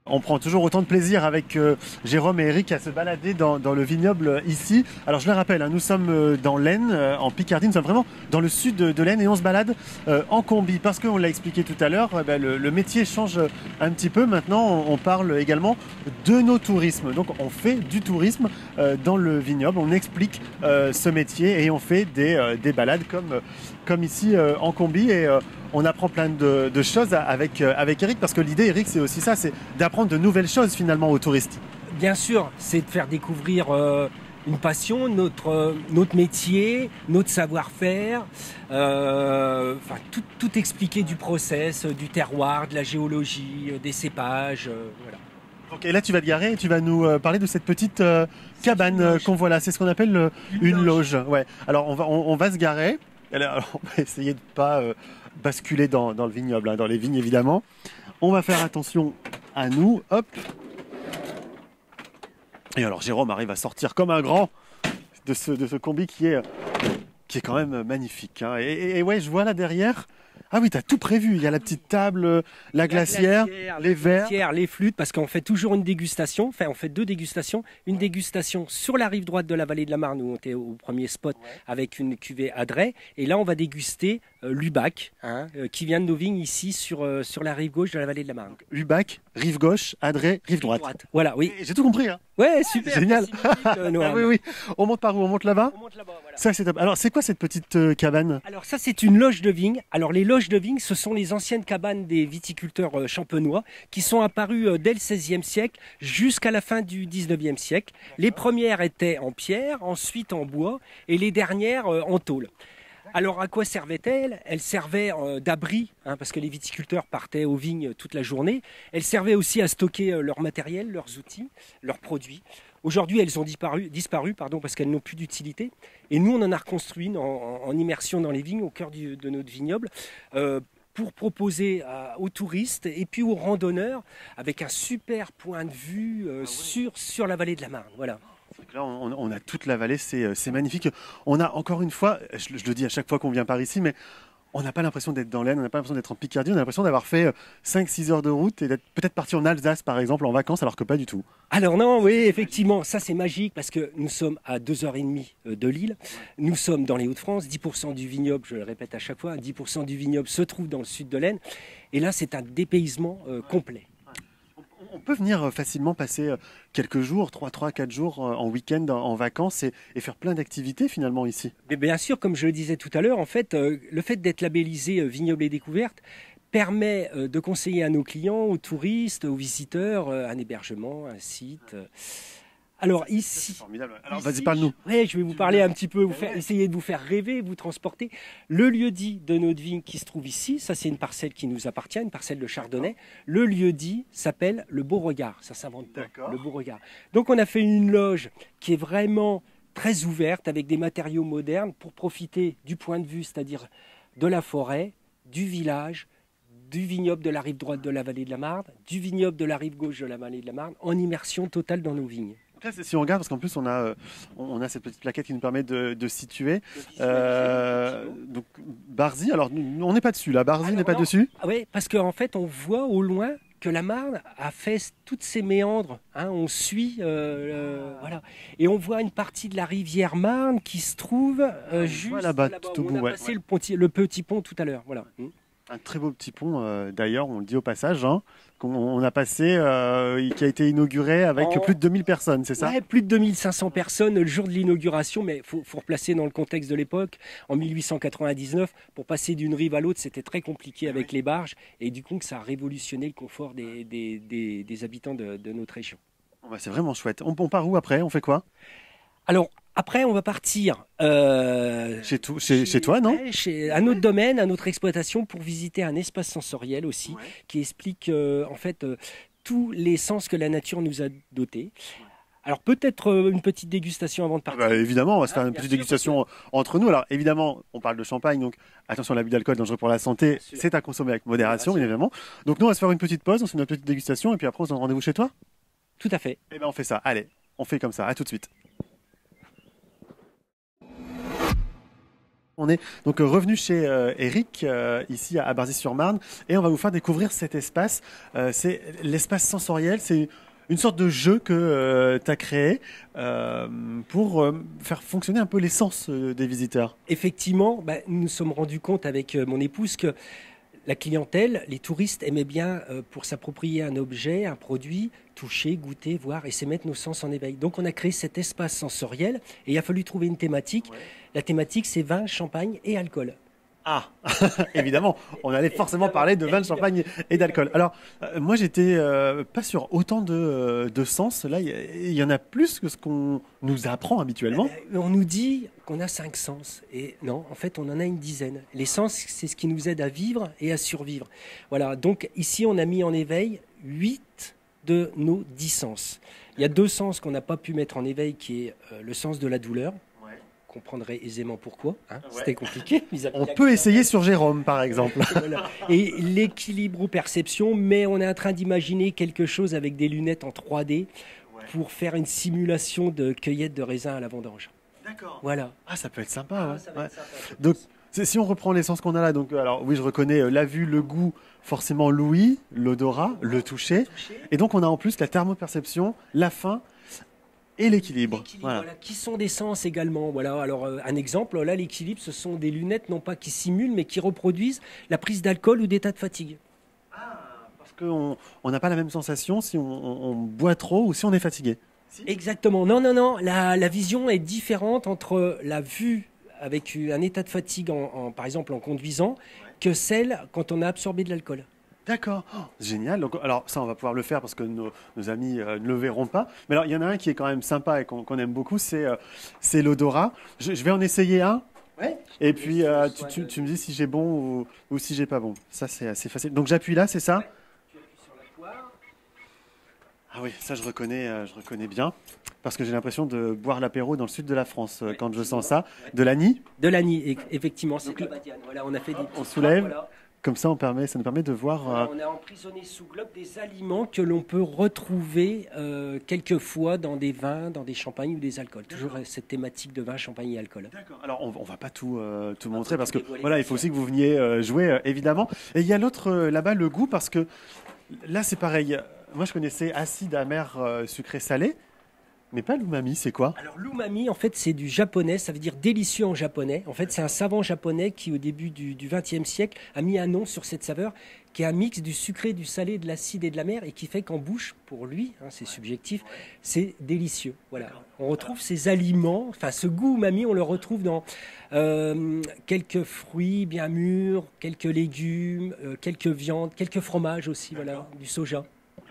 Speaker 1: On prend toujours autant de plaisir avec Jérôme et Eric à se balader dans le vignoble ici. Alors je le rappelle, nous sommes dans l'Aisne, en Picardie, nous sommes vraiment dans le sud de l'Aisne et on se balade en combi parce qu'on l'a expliqué tout à l'heure, le métier change un petit peu. Maintenant on parle également de nos tourismes. Donc on fait du tourisme dans le vignoble, on explique ce métier et on fait des balades comme ici en combi et on apprend plein de choses avec Eric parce que l'idée, Eric, c'est aussi ça, c'est d'apprendre de nouvelles choses finalement aux touristes.
Speaker 5: Bien sûr, c'est de faire découvrir une passion, notre métier, notre savoir-faire, tout expliquer du process, du terroir, de la géologie, des cépages, voilà.
Speaker 1: Ok, là tu vas te garer et tu vas nous parler de cette petite cabane qu'on voit là. C'est ce qu'on appelle une loge. Ouais. Alors on va se garer. Alors, on va essayer de ne pas basculer dans le vignoble, hein, dans les vignes évidemment. On va faire attention à nous. Hop. Et alors Jérôme arrive à sortir comme un grand de ce combi qui est quand même magnifique. Hein. Et ouais, je vois là derrière. Ah oui, tu as tout prévu. Il y a la petite table, la glacière, les verres.
Speaker 5: Les flûtes, parce qu'on fait toujours une dégustation. Enfin, on fait deux dégustations. Une dégustation sur la rive droite de la vallée de la Marne, où on était au premier spot, avec une cuvée Adret. Et là, on va déguster Lubac, qui vient de nos vignes ici sur la rive gauche de la vallée de la Marne.
Speaker 1: Lubac, rive gauche, Adret, rive droite.
Speaker 5: Voilà, oui.
Speaker 1: J'ai tout compris. Hein.
Speaker 5: Ouais, super.
Speaker 1: Génial. Oui. On monte par où? On monte là-bas?
Speaker 5: On monte là-bas, voilà.
Speaker 1: Ça, c'est top. Alors, c'est quoi cette petite cabane?
Speaker 5: Alors, ça, c'est une loge de vigne. Alors, les loges de vigne, ce sont les anciennes cabanes des viticulteurs champenois qui sont apparues dès le XVIe siècle jusqu'à la fin du XIXe siècle. Les premières étaient en pierre, ensuite en bois et les dernières en tôle. Alors, à quoi servait-elle? Elle servait d'abri, parce que les viticulteurs partaient aux vignes toute la journée. Elle servait aussi à stocker leur matériel, leurs outils, leurs produits. Aujourd'hui, elles ont disparu parce qu'elles n'ont plus d'utilité. Et nous, on en a reconstruit une en immersion dans les vignes, au cœur de notre vignoble, pour proposer aux touristes et puis aux randonneurs avec un super point de vue sur la vallée de la Marne. Voilà.
Speaker 1: Là, on a toute la vallée, c'est magnifique. On a encore une fois, je le dis à chaque fois qu'on vient par ici, mais on n'a pas l'impression d'être dans l'Aisne, on n'a pas l'impression d'être en Picardie, on a l'impression d'avoir fait 5-6 heures de route et d'être peut-être parti en Alsace par exemple en vacances alors que pas du tout.
Speaker 5: Alors non, oui, effectivement, ça c'est magique parce que nous sommes à 2h30 de Lille, nous sommes dans les Hauts-de-France, 10% du vignoble, je le répète à chaque fois, 10% du vignoble se trouve dans le sud de l'Aisne et là c'est un dépaysement complet.
Speaker 1: On peut venir facilement passer quelques jours, 3-4 jours en week-end, en vacances et faire plein d'activités finalement ici.
Speaker 5: Mais bien sûr, comme je le disais tout à l'heure, en fait, le fait d'être labellisé Vignoble et Découverte permet de conseiller à nos clients, aux touristes, aux visiteurs, un hébergement, un site. Alors ici,
Speaker 1: c'est formidable. Alors vas-y, parle-nous.
Speaker 5: Ouais, je vais vous parler un petit peu, essayer de vous faire rêver, vous transporter. Le lieu-dit de notre vigne qui se trouve ici, ça c'est une parcelle qui nous appartient, une parcelle de Chardonnay. Le lieu-dit s'appelle le Beauregard, ça s'invente pas, le Beauregard. Donc on a fait une loge qui est vraiment très ouverte avec des matériaux modernes pour profiter du point de vue, c'est-à-dire de la forêt, du village, du vignoble de la rive droite de la vallée de la Marne, du vignoble de la rive gauche de la vallée de la Marne, en immersion totale dans nos vignes.
Speaker 1: Là, si on regarde, parce qu'en plus on a cette petite plaquette qui nous permet de situer. Donc Barzy, alors on n'est pas dessus là, Barzy n'est pas dessus.
Speaker 5: Ah oui, parce qu'en fait on voit au loin que la Marne a fait toutes ses méandres. Hein, on suit, voilà, et on voit une partie de la rivière Marne qui se trouve juste
Speaker 1: là-bas,
Speaker 5: là-bas,
Speaker 1: tout au
Speaker 5: où
Speaker 1: bout.
Speaker 5: on a passé le petit pont tout à l'heure. Voilà.
Speaker 1: Un très beau petit pont, d'ailleurs, on le dit au passage, hein, qu'on a passé, qui a été inauguré avec plus de 2000 personnes, c'est ça?
Speaker 5: Ouais, plus de 2500 personnes le jour de l'inauguration, mais il faut replacer dans le contexte de l'époque. En 1899, pour passer d'une rive à l'autre, c'était très compliqué avec les barges, et du coup, ça a révolutionné le confort des habitants de notre région.
Speaker 1: Bon, bah, c'est vraiment chouette. On part où après? On fait quoi?
Speaker 5: Alors, après, on va partir
Speaker 1: Chez toi, non?
Speaker 5: chez un autre domaine, à notre exploitation, pour visiter un espace sensoriel aussi, qui explique en fait tous les sens que la nature nous a dotés. Alors peut-être une petite dégustation avant de partir.
Speaker 1: Bah, évidemment, on va se faire une petite dégustation entre nous. Alors évidemment, on parle de champagne, donc attention, l'abus d'alcool dangereux pour la santé, c'est à consommer avec modération, bien évidemment. Donc nous, on va se faire une petite pause, on se fait une petite dégustation, et puis après, on se donne rendez-vous chez toi?
Speaker 5: Tout à fait.
Speaker 1: Eh bien, on fait ça. Allez, on fait comme ça. À tout de suite. On est donc revenu chez Eric, ici à Barzy-sur-Marne, et on va vous faire découvrir cet espace. C'est l'espace sensoriel, c'est une sorte de jeu que tu as créé pour faire fonctionner un peu les sens des visiteurs.
Speaker 5: Effectivement, nous nous sommes rendus compte avec mon épouse que la clientèle, les touristes aimaient bien, pour s'approprier un objet, un produit, toucher, goûter, voir et c'est mettre nos sens en éveil. Donc on a créé cet espace sensoriel et il a fallu trouver une thématique. Ouais. La thématique, c'est vin, champagne et alcool.
Speaker 1: Ah, évidemment, on allait forcément parler de vin, de champagne et d'alcool. Alors, moi, j'étais pas sur autant de sens. Là, il y en a plus que ce qu'on nous apprend habituellement.
Speaker 5: On nous dit qu'on a 5 sens. Et non, en fait, on en a une dizaine. Les sens, c'est ce qui nous aide à vivre et à survivre. Voilà, donc ici, on a mis en éveil 8 de nos 10 sens. Il y a 2 sens qu'on n'a pas pu mettre en éveil, qui est le sens de la douleur. Comprendrait aisément pourquoi. Hein. Ouais. C'était compliqué.
Speaker 1: On peut essayer sur Jérôme, par exemple.
Speaker 5: Voilà. Et l'équilibro-perception, mais on est en train d'imaginer quelque chose avec des lunettes en 3D pour faire une simulation de cueillette de raisins à la vendange.
Speaker 1: D'accord.
Speaker 5: Voilà.
Speaker 1: Ah, ça peut être sympa. Ça va être sympa. Donc, si on reprend l'essence qu'on a là, donc, alors oui, je reconnais la vue, le goût, forcément l'ouïe, l'odorat, le toucher. Et donc, on a en plus la thermoperception, la faim, et l'équilibre.
Speaker 5: Voilà. Voilà, qui sont des sens également. Voilà. Alors, un exemple, là, l'équilibre, ce sont des lunettes, non pas qui simulent, mais qui reproduisent la prise d'alcool ou d'état de fatigue.
Speaker 1: Ah, parce qu'on n'a pas la même sensation si on boit trop ou si on est fatigué. Si.
Speaker 5: Exactement. Non. La vision est différente entre la vue avec un état de fatigue, par exemple en conduisant, que celle quand on a absorbé de l'alcool.
Speaker 1: D'accord, génial. Donc, alors ça, on va pouvoir le faire parce que nos amis ne le verront pas. Mais alors, il y en a un qui est quand même sympa et qu'on aime beaucoup, c'est l'odorat. Je vais en essayer un. Ouais. Et puis, tu me dis si j'ai bon ou si j'ai pas bon. Ça, c'est assez facile. Donc, j'appuie là, c'est ça?
Speaker 5: Ouais. Tu appuies sur la poire.
Speaker 1: Ah oui, ça, je reconnais bien. Parce que j'ai l'impression de boire l'apéro dans le sud de la France quand je sens ça. De l'Agny?
Speaker 5: De l'Agny, effectivement. C'est voilà, on a fait des...
Speaker 1: On soulève. Voilà. Comme ça, ça nous permet de voir...
Speaker 5: Voilà, on a emprisonné sous globe des aliments que l'on peut retrouver quelquefois dans des vins, dans des champagnes ou des alcools. Toujours cette thématique de vin, champagne et alcool.
Speaker 1: D'accord. Alors, on ne va pas tout montrer parce que voilà, il faut aussi que vous veniez jouer, évidemment. Et il y a l'autre là-bas, le goût, parce que là, c'est pareil. Moi, je connaissais acide, amer, sucré, salé. Mais pas l'umami, c'est quoi?
Speaker 5: Alors l'umami, en fait, c'est du japonais, ça veut dire délicieux en japonais. En fait, c'est un savant japonais qui, au début du XXe siècle, a mis un nom sur cette saveur, qui est un mix du sucré, du salé, de l'acide et de l'amer, et qui fait qu'en bouche, pour lui, hein, c'est subjectif, c'est délicieux. Voilà. On retrouve ces aliments, enfin ce goût umami, on le retrouve dans quelques fruits bien mûrs, quelques légumes, quelques viandes, quelques fromages aussi, voilà, du soja.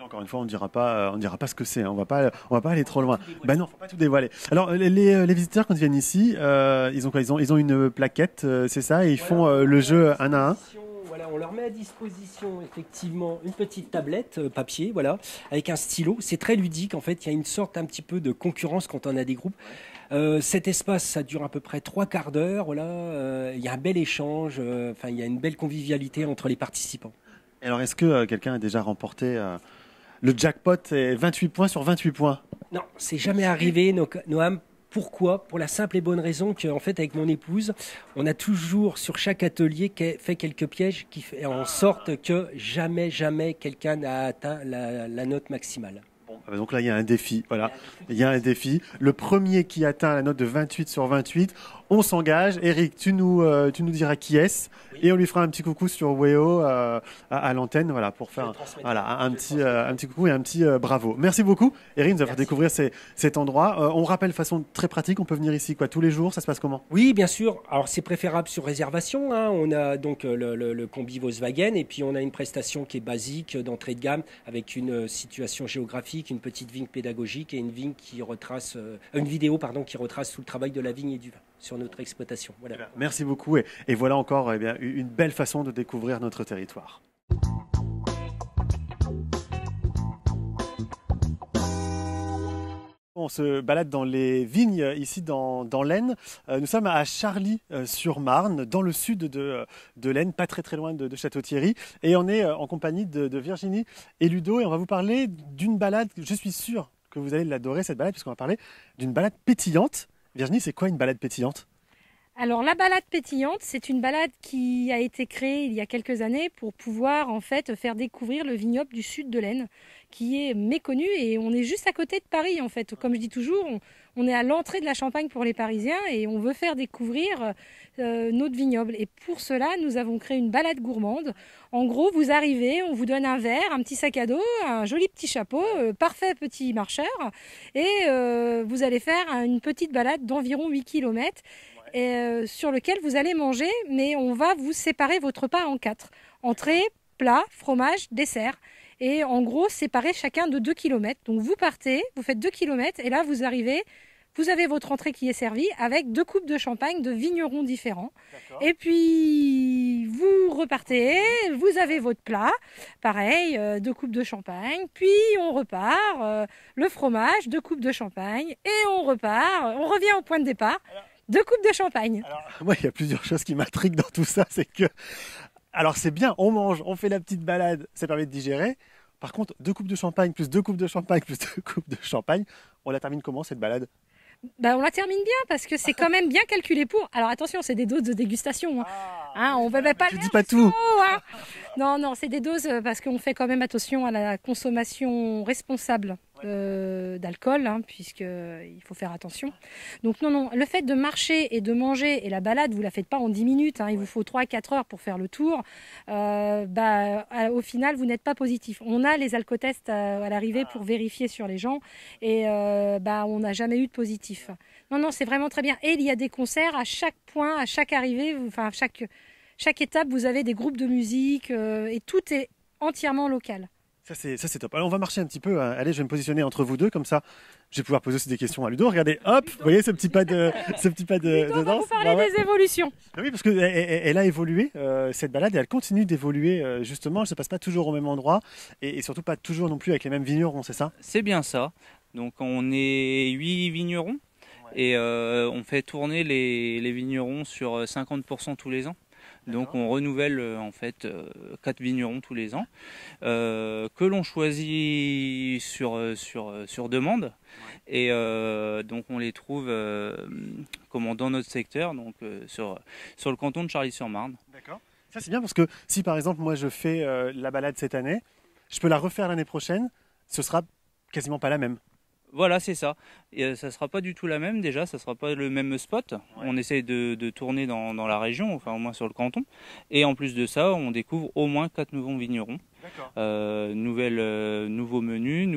Speaker 1: Encore une fois, on dira pas ce que c'est. Hein. On va pas aller trop loin. Ben non, faut pas tout dévoiler. Alors, les visiteurs quand ils viennent ici, ils ont quoi? Ils ont une plaquette, c'est ça, et ils font le jeu un à un.
Speaker 5: Voilà, on leur met à disposition effectivement une petite tablette papier, voilà, avec un stylo. C'est très ludique en fait. Il y a une sorte un petit peu de concurrence quand on a des groupes. Cet espace, ça dure à peu près 3/4 d'heure. Voilà, il y a un bel échange. Enfin, il y a une belle convivialité entre les participants.
Speaker 1: Et alors, est-ce que quelqu'un a déjà remporté le jackpot et 28 points sur 28 points?
Speaker 5: Non, c'est jamais arrivé, Noam. Pourquoi? Pour la simple et bonne raison qu'en fait, avec mon épouse, on a toujours sur chaque atelier fait quelques pièges qui fait en sorte que jamais quelqu'un n'a atteint la note maximale.
Speaker 1: Bon, donc là, il y a un défi. Voilà, il y a un défi. Le premier qui atteint la note de 28 sur 28, on s'engage. Eric, tu nous diras qui est-ce, et on lui fera un petit coucou sur Weo à l'antenne, voilà, pour faire un petit coucou et un petit bravo. Merci beaucoup, Eric, nous avoir découvrir cet endroit. On rappelle de façon très pratique, on peut venir ici tous les jours. Ça se passe comment?
Speaker 5: Oui, bien sûr. Alors c'est préférable sur réservation, hein. On a donc le combi Volkswagen, et puis on a une prestation qui est basique d'entrée de gamme avec une situation géographique, une petite vigne pédagogique et une vigne qui retrace une vidéo qui retrace tout le travail de la vigne et du vin sur notre exploitation. Voilà.
Speaker 1: Merci beaucoup, et voilà encore une belle façon de découvrir notre territoire. On se balade dans les vignes ici dans l'Aisne. Nous sommes à Charly-sur-Marne, dans le sud de l'Aisne, pas très loin de Château-Thierry. Et on est en compagnie de Virginie et Ludo, et on va vous parler d'une balade. Je suis sûr que vous allez l'adorer, cette balade, puisqu'on va parler d'une balade pétillante. Virginie, c'est quoi une balade pétillante?
Speaker 6: Alors la balade pétillante, c'est une balade qui a été créée il y a quelques années pour pouvoir en fait faire découvrir le vignoble du sud de l'Aisne, qui est méconnu, et on est juste à côté de Paris en fait. Comme je dis toujours, on est à l'entrée de la Champagne pour les Parisiens et on veut faire découvrir notre vignoble. Et pour cela, nous avons créé une balade gourmande. En gros, vous arrivez, on vous donne un verre, un petit sac à dos, un joli petit chapeau, parfait petit marcheur, et vous allez faire une petite balade d'environ 8 km. Sur lequel vous allez manger, mais on va vous séparer votre repas en 4. Entrée, plat, fromage, dessert. Et en gros, séparer chacun de 2 km. Donc vous partez, vous faites 2 km, et là vous arrivez, vous avez votre entrée qui est servie avec 2 coupes de champagne de vignerons différents. Et puis vous repartez, vous avez votre plat, pareil, 2 coupes de champagne, puis on repart, le fromage, 2 coupes de champagne, et on repart, on revient au point de départ. 2 coupes de champagne.
Speaker 1: Alors, moi, il y a plusieurs choses qui m'intriguent dans tout ça. C'est que, alors c'est bien, on mange, on fait la petite balade, ça permet de digérer. Par contre, 2 coupes de champagne, plus 2 coupes de champagne, plus 2 coupes de champagne, on la termine comment cette balade?
Speaker 6: On la termine bien parce que c'est quand même bien calculé pour. Alors attention, c'est des doses de dégustation. On ne va pas.
Speaker 1: Tu dis pas tout.
Speaker 6: Hein. Non, c'est des doses parce qu'on fait quand même attention à la consommation responsable d'alcool, puisqu'il faut faire attention. Donc non, le fait de marcher et de manger, et la balade, vous la faites pas en 10 minutes, il vous faut 3-4 heures pour faire le tour, au final, vous n'êtes pas positif. On a les alcotests à l'arrivée pour vérifier sur les gens, et on n'a jamais eu de positif. Non, c'est vraiment très bien. Et il y a des concerts à chaque point, à chaque arrivée, enfin, chaque étape, vous avez des groupes de musique, et tout est entièrement local.
Speaker 1: Ça c'est top. Alors on va marcher un petit peu. Allez, je vais me positionner entre vous deux, comme ça je vais pouvoir poser aussi des questions à Ludo. Regardez, hop, vous voyez ce petit pas de
Speaker 6: Ludo va
Speaker 1: danse.
Speaker 6: vous parler des évolutions.
Speaker 1: Oui, parce qu'elle a évolué, cette balade, et elle continue d'évoluer justement. Elle ne se passe pas toujours au même endroit, et surtout pas toujours non plus avec les mêmes vignerons, c'est ça?
Speaker 7: C'est bien ça. Donc on est 8 vignerons, et on fait tourner les vignerons sur 50% tous les ans. Donc on renouvelle en fait 4 vignerons tous les ans que l'on choisit sur demande, et donc on les trouve dans notre secteur, donc sur le canton de Charly-sur-Marne.
Speaker 1: D'accord. Ça c'est bien, parce que si par exemple moi je fais la balade cette année, je peux la refaire l'année prochaine, ce sera quasiment pas la même.
Speaker 7: Voilà, c'est ça. Et ça ne sera pas du tout la même, déjà, ça ne sera pas le même spot. Ouais. On essaye de tourner dans la région, enfin au moins sur le canton. Et en plus de ça, on découvre au moins 4 nouveaux vignerons. Nouveaux menus,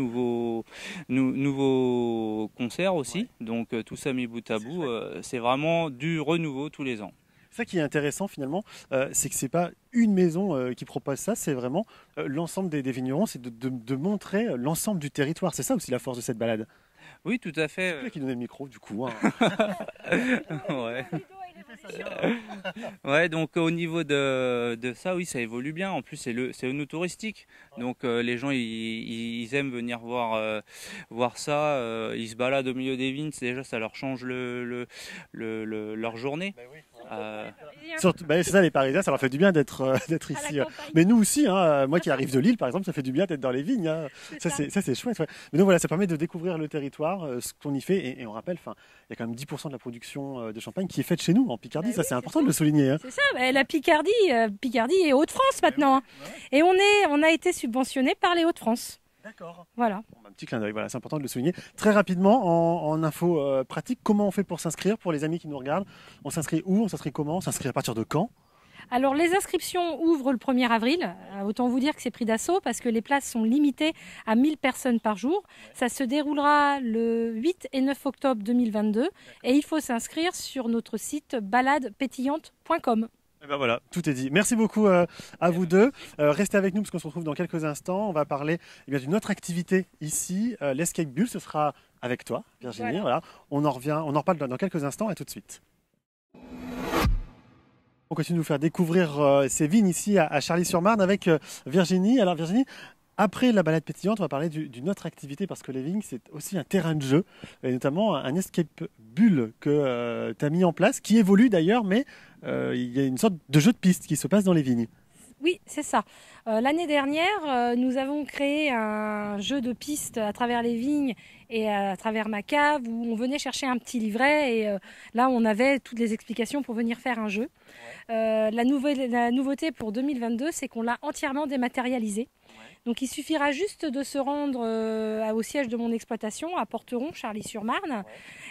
Speaker 7: nouveaux concerts aussi. Ouais. Donc tout ça mis bout à bout, c'est vraiment du renouveau tous les ans.
Speaker 1: Ça qui est intéressant finalement, c'est que c'est pas une maison qui propose ça, c'est vraiment l'ensemble des vignerons, c'est de montrer l'ensemble du territoire. C'est ça aussi la force de cette balade.
Speaker 7: Oui, tout à fait.
Speaker 1: C'est toi qui donnait le micro du coup.
Speaker 7: Ouais. Ouais, donc au niveau de ça, oui, ça évolue bien. En plus, c'est le touristique. Donc les gens, ils aiment venir voir ça. Ils se baladent au milieu des vignes. Déjà, ça leur change leur journée.
Speaker 1: Surtout, c'est ça, les Parisiens, ça leur fait du bien d'être ici. Mais nous aussi, hein, moi qui arrive de Lille, par exemple, ça fait du bien d'être dans les vignes. Hein. Ça, c'est chouette. Ouais. Mais donc voilà, ça permet de découvrir le territoire, ce qu'on y fait. Et on rappelle, il y a quand même 10% de la production de champagne qui est faite chez nous, en Picardie. Ça, c'est important de le souligner. Hein.
Speaker 6: C'est ça, la Picardie est Hauts-de-France maintenant. Hein. Et on a été subventionné par les Hauts-de-France.
Speaker 1: D'accord.
Speaker 6: Voilà.
Speaker 1: Bon, un petit clin d'œil, voilà, c'est important de le souligner. Très rapidement, en info pratique, comment on fait pour s'inscrire pour les amis qui nous regardent? On s'inscrit où? On s'inscrit comment? On s'inscrit à partir de quand?
Speaker 6: Alors les inscriptions ouvrent le 1er avril. Autant vous dire que c'est pris d'assaut parce que les places sont limitées à 1000 personnes par jour. Ça se déroulera le 8 et 9 octobre 2022 et il faut s'inscrire sur notre site baladepétillante.com.
Speaker 1: Et ben voilà, tout est dit. Merci beaucoup à vous deux. Restez avec nous parce qu'on se retrouve dans quelques instants. On va parler d'une autre activité ici, l'escape bulle. Ce sera avec toi, Virginie. Voilà. On en reparle dans quelques instants. À tout de suite. On continue de vous faire découvrir ces vignes ici à Charly-sur-Marne avec Virginie. Alors Virginie, après la balade pétillante, on va parler d'une autre activité parce que les vignes, c'est aussi un terrain de jeu, et notamment un escape bulle que tu as mis en place, qui évolue d'ailleurs, mais il y a une sorte de jeu de piste qui se passe dans les vignes.
Speaker 6: Oui, c'est ça. L'année dernière, nous avons créé un jeu de piste à travers les vignes et à travers ma cave où on venait chercher un petit livret et là on avait toutes les explications pour venir faire un jeu. La nouveauté pour 2022, c'est qu'on l'a entièrement dématérialisé. Donc il suffira juste de se rendre au siège de mon exploitation à Porteron, Charly-sur-Marne,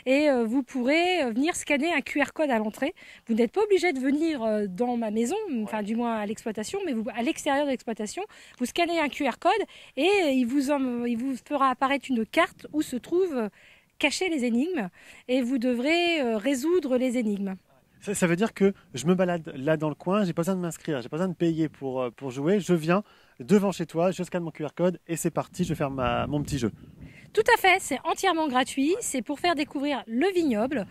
Speaker 6: et vous pourrez venir scanner un QR code à l'entrée. Vous n'êtes pas obligé de venir dans ma maison, enfin du moins à l'exploitation, mais à l'extérieur de l'exploitation, vous scannez un QR code et il vous fera apparaître une carte où se trouvent cachées les énigmes et vous devrez résoudre les énigmes.
Speaker 1: Ça veut dire que je me balade là dans le coin, j'ai pas besoin de m'inscrire, j'ai pas besoin de payer pour jouer, je viens devant chez toi, je scanne mon QR code et c'est parti, je vais faire mon petit jeu.
Speaker 6: Tout à fait, c'est entièrement gratuit, c'est pour faire découvrir le vignoble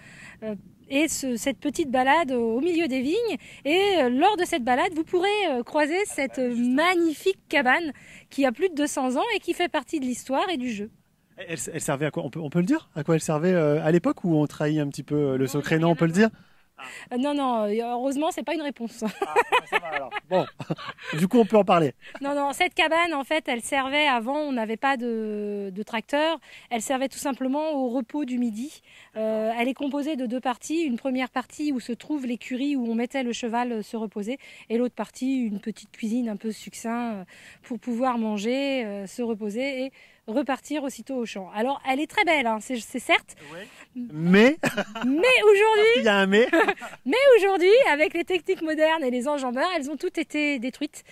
Speaker 6: et cette petite balade au milieu des vignes. Et lors de cette balade, vous pourrez croiser cette magnifique cabane qui a plus de 200 ans et qui fait partie de l'histoire et du jeu.
Speaker 1: Elle servait à quoi? On peut le dire? À quoi elle servait à l'époque ou on trahit un petit peu le secret? Non, on peut le dire?
Speaker 6: Non, heureusement, c'est pas une réponse.
Speaker 1: Ça va alors. Bon, du coup, on peut en parler.
Speaker 6: Non, cette cabane, en fait, elle servait avant, on n'avait pas de tracteur. Elle servait tout simplement au repos du midi. Elle est composée de deux parties. Une première partie où se trouve l'écurie où on mettait le cheval se reposer. Et l'autre partie, une petite cuisine un peu succinct pour pouvoir manger, se reposer et repartir aussitôt au champ. Alors, elle est très belle, hein, c'est certes.
Speaker 1: Ouais. Mais
Speaker 6: aujourd'hui,
Speaker 1: il y a un mais.
Speaker 6: Mais aujourd'hui, avec les techniques modernes et les enjambeurs, elles ont toutes été détruites.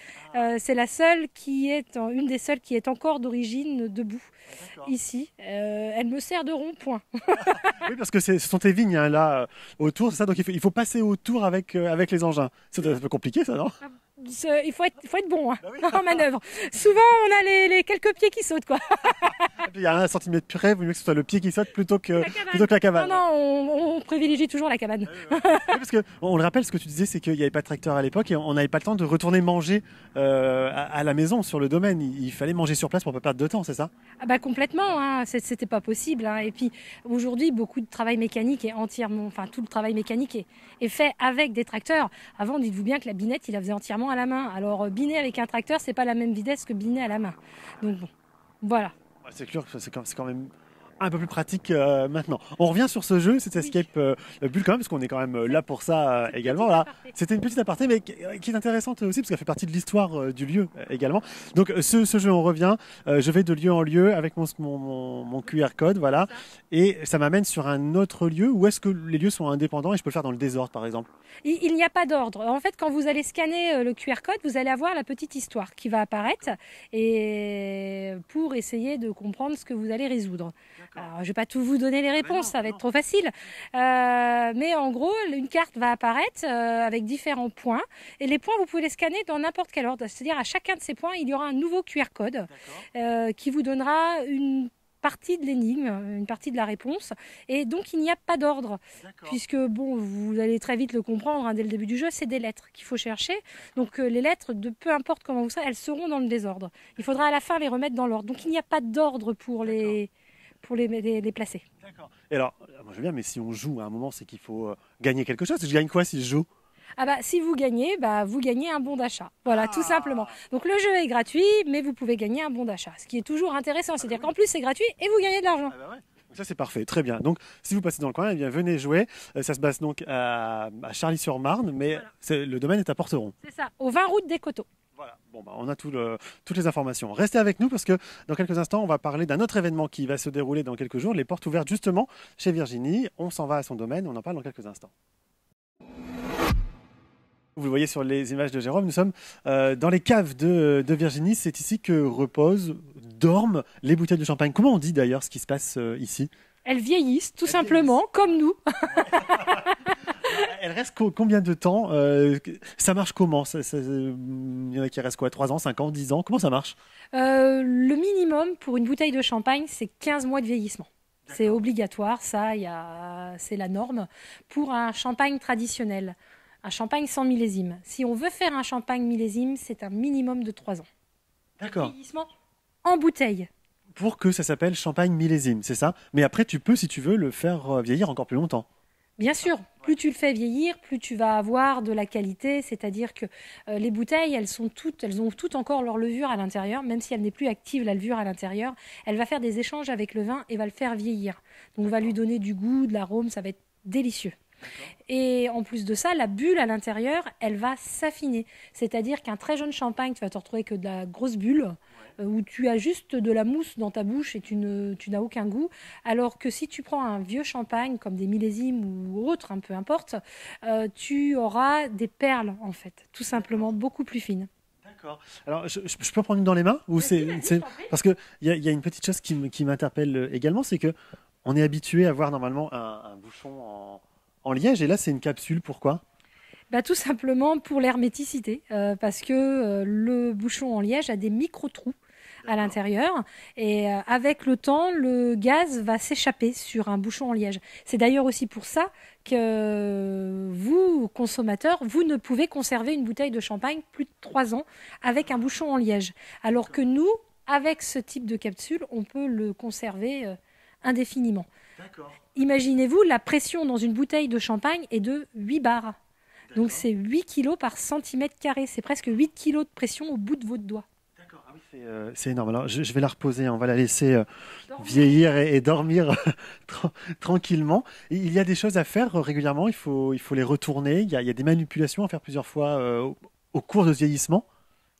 Speaker 6: C'est une des seules qui est encore d'origine debout. Ici, elle me sert de rond-point.
Speaker 1: Oui, parce que ce sont tes vignes hein, là autour, c'est ça. Donc il faut passer autour avec les engins. C'est un peu compliqué, ça, non?
Speaker 6: Il faut être bon hein, en manœuvre. Souvent, on a les quelques pieds qui sautent, quoi.
Speaker 1: Il y a 1 centimètre près, il vaut mieux que ce soit le pied qui saute plutôt que la cabane.
Speaker 6: Non, on privilégie toujours la cabane.
Speaker 1: Oui, parce que on le rappelle, ce que tu disais, c'est qu'il n'y avait pas de tracteur à l'époque et on n'avait pas le temps de retourner manger à la maison, sur le domaine. Il fallait manger sur place pour ne pas perdre de temps, c'est ça?
Speaker 6: Complètement, hein. C'était pas possible. Hein. Et puis aujourd'hui, beaucoup de travail mécanique tout le travail mécanique est fait avec des tracteurs. Avant, dites-vous bien que la binette, il la faisait entièrement à la main. Alors biner avec un tracteur, c'est pas la même vitesse que biner à la main. Donc bon, voilà.
Speaker 1: C'est clair que c'est quand même un peu plus pratique maintenant. On revient sur ce jeu, cet escape bulle quand même, parce qu'on est quand même là pour ça également. Voilà. C'était une petite aparté, mais qui est intéressante aussi, parce qu'elle fait partie de l'histoire du lieu également. Donc ce jeu, on revient. Je vais de lieu en lieu avec mon QR code, voilà. Et ça m'amène sur un autre lieu. Où est-ce que les lieux sont indépendants et je peux le faire dans le désordre, par exemple?
Speaker 6: Il n'y a pas d'ordre. En fait, quand vous allez scanner le QR code, vous allez avoir la petite histoire qui va apparaître et pour essayer de comprendre ce que vous allez résoudre. Alors, je ne vais pas tout vous donner les réponses, ça va être trop facile. Mais en gros, une carte va apparaître avec différents points. Et les points, vous pouvez les scanner dans n'importe quel ordre. C'est-à-dire à chacun de ces points, il y aura un nouveau QR code qui vous donnera une partie de l'énigme, une partie de la réponse. Et donc, il n'y a pas d'ordre. Puisque, bon, vous allez très vite le comprendre, hein, dès le début du jeu, c'est des lettres qu'il faut chercher. Donc, les lettres, peu importe comment vous serez, elles seront dans le désordre. Il faudra à la fin les remettre dans l'ordre. Donc, il n'y a pas d'ordre pour les placer.
Speaker 1: D'accord. Et alors, moi je veux bien, mais si on joue à un moment, c'est qu'il faut gagner quelque chose. Je gagne quoi si je joue?
Speaker 6: Ah bah, si vous gagnez, vous gagnez un bon d'achat. Voilà, tout simplement. Donc le jeu est gratuit, mais vous pouvez gagner un bon d'achat. Ce qui est toujours intéressant, c'est-à-dire qu'en plus c'est gratuit et vous gagnez de l'argent.
Speaker 1: Ah bah ouais. Donc ça c'est parfait, très bien. Donc si vous passez dans le coin, eh bien, venez jouer. Ça se passe donc à Charlie-sur-Marne, mais
Speaker 6: voilà.
Speaker 1: le domaine est à Porteron.
Speaker 6: C'est ça, au 20 route des Coteaux.
Speaker 1: Voilà, bon, on a toutes les informations. Restez avec nous parce que dans quelques instants, on va parler d'un autre événement qui va se dérouler dans quelques jours, les portes ouvertes justement chez Virginie. On s'en va à son domaine, on en parle dans quelques instants. Vous le voyez sur les images de Jérôme, nous sommes dans les caves de Virginie. C'est ici que reposent, dorment les bouteilles de champagne. Comment on dit d'ailleurs ce qui se passe ici?
Speaker 6: Elles vieillissent, tout simplement, comme nous.
Speaker 1: Elles restent combien de temps? Ça marche comment? Il y en a qui restent quoi? 3 ans, 5 ans, 10 ans? Comment ça marche?
Speaker 6: Le minimum pour une bouteille de champagne, c'est 15 mois de vieillissement. C'est obligatoire, c'est la norme pour un champagne traditionnel. Un champagne sans millésime. Si on veut faire un champagne millésime, c'est un minimum de 3 ans.
Speaker 1: D'accord.
Speaker 6: Vieillissement en bouteille.
Speaker 1: Pour que ça s'appelle champagne millésime, c'est ça? Mais après, tu peux, si tu veux, le faire vieillir encore plus longtemps.
Speaker 6: Bien sûr, plus tu le fais vieillir, plus tu vas avoir de la qualité, c'est-à-dire que les bouteilles, elles ont toutes encore leur levure à l'intérieur, même si elle n'est plus active, la levure à l'intérieur, elle va faire des échanges avec le vin et va le faire vieillir. Donc, on va lui donner du goût, de l'arôme, ça va être délicieux. Et en plus de ça, la bulle à l'intérieur, elle va s'affiner. C'est-à-dire qu'un très jeune champagne, tu vas te retrouver que de la grosse bulle, où tu as juste de la mousse dans ta bouche et tu n'as aucun goût. Alors que si tu prends un vieux champagne, comme des millésimes ou autres, hein, peu importe, tu auras des perles, en fait, tout simplement, beaucoup plus fines.
Speaker 1: D'accord. Alors, je peux prendre une dans les mains ou Parce qu'il y a une petite chose qui m'interpelle également, c'est qu'on est habitué à voir normalement un bouchon en liège, et là c'est une capsule. Pourquoi?
Speaker 6: Tout simplement pour l'herméticité, parce que le bouchon en liège a des micro-trous à l'intérieur, et avec le temps, le gaz va s'échapper sur un bouchon en liège. C'est d'ailleurs aussi pour ça que vous, consommateurs, vous ne pouvez conserver une bouteille de champagne plus de 3 ans avec un bouchon en liège, alors que nous, avec ce type de capsule, on peut le conserver indéfiniment.
Speaker 1: D'accord.
Speaker 6: Imaginez-vous, la pression dans une bouteille de champagne est de 8 bars. Donc c'est 8 kg par centimètre carré. C'est presque 8 kg de pression au bout de votre doigt.
Speaker 1: D'accord, ah oui, c'est énorme. Alors je vais la reposer, on va la laisser vieillir et dormir tranquillement. Et il y a des choses à faire régulièrement, il faut les retourner. Il y a des manipulations à faire plusieurs fois au cours de ce vieillissement.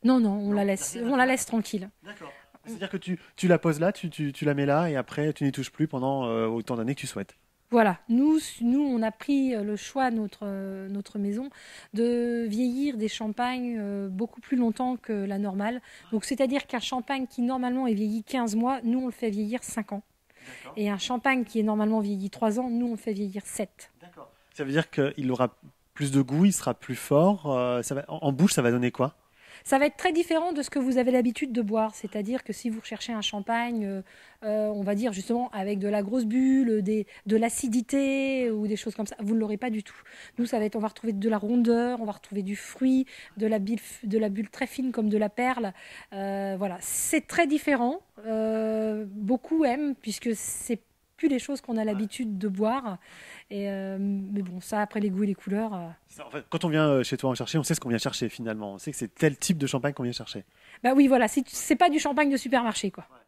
Speaker 6: Non, on la laisse tranquille.
Speaker 1: D'accord. C'est-à-dire que tu la poses là, tu la mets là et après tu n'y touches plus pendant autant d'années que tu souhaites.
Speaker 6: Voilà, nous on a pris le choix, notre maison, de vieillir des champagnes beaucoup plus longtemps que la normale. Donc c'est-à-dire qu'un champagne qui normalement est vieilli 15 mois, nous on le fait vieillir 5 ans. D'accord. Et un champagne qui est normalement vieilli 3 ans, nous on le fait vieillir 7.
Speaker 1: D'accord. Ça veut dire qu'il aura plus de goût, il sera plus fort. En bouche, ça va donner quoi?
Speaker 6: Ça va être très différent de ce que vous avez l'habitude de boire. C'est-à-dire que si vous recherchez un champagne, on va dire justement avec de la grosse bulle, de l'acidité ou des choses comme ça, vous ne l'aurez pas du tout. Nous, on va retrouver de la rondeur, on va retrouver du fruit, de la bulle très fine comme de la perle. Voilà, c'est très différent. Beaucoup aiment puisque c'est plus les choses qu'on a l'habitude de boire. Mais bon, ça, après les goûts et les couleurs...
Speaker 1: En fait, quand on vient chez toi en chercher, on sait ce qu'on vient chercher finalement. On sait que c'est tel type de champagne qu'on vient chercher.
Speaker 6: Oui, voilà, c'est pas du champagne de supermarché, quoi. Ouais.